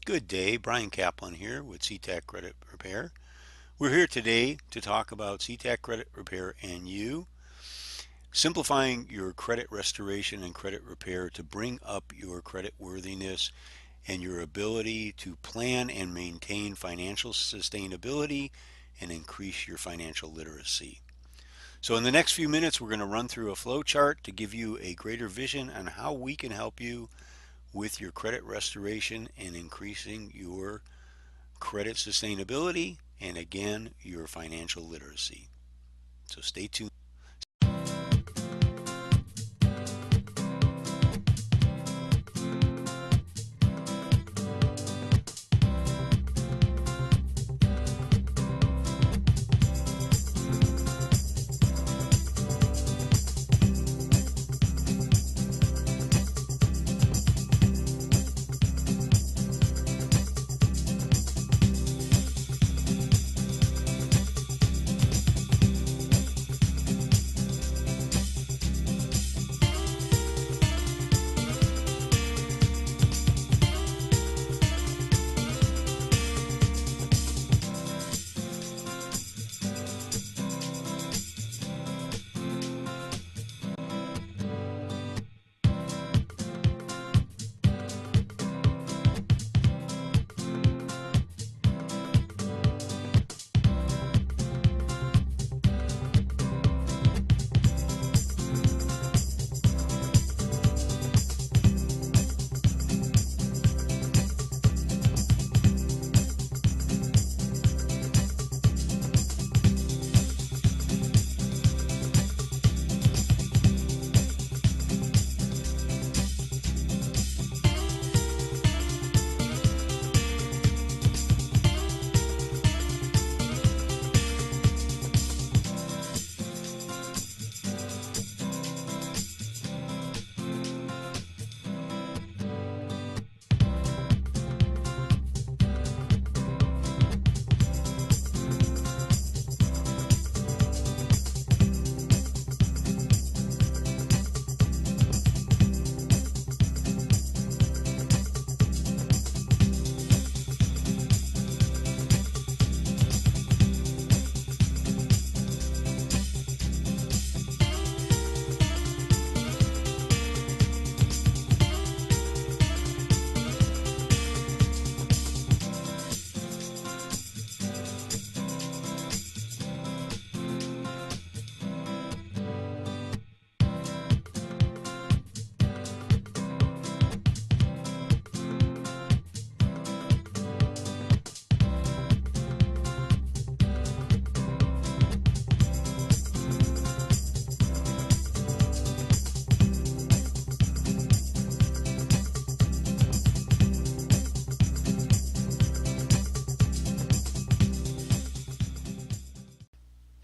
Good day, Brian Kaplan here with CTAC Credit Repair. We're here today to talk about CTAC Credit Repair and you, simplifying your credit restoration and credit repair to bring up your credit worthiness and your ability to plan and maintain financial sustainability and increase your financial literacy. So in the next few minutes, we're going to run through a flow chart to give you a greater vision on how we can help you with your credit restoration and increasing your credit sustainability and again your financial literacy. So stay tuned.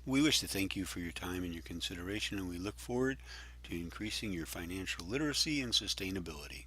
We wish to thank you for your time and your consideration, and we look forward to increasing your financial literacy and sustainability.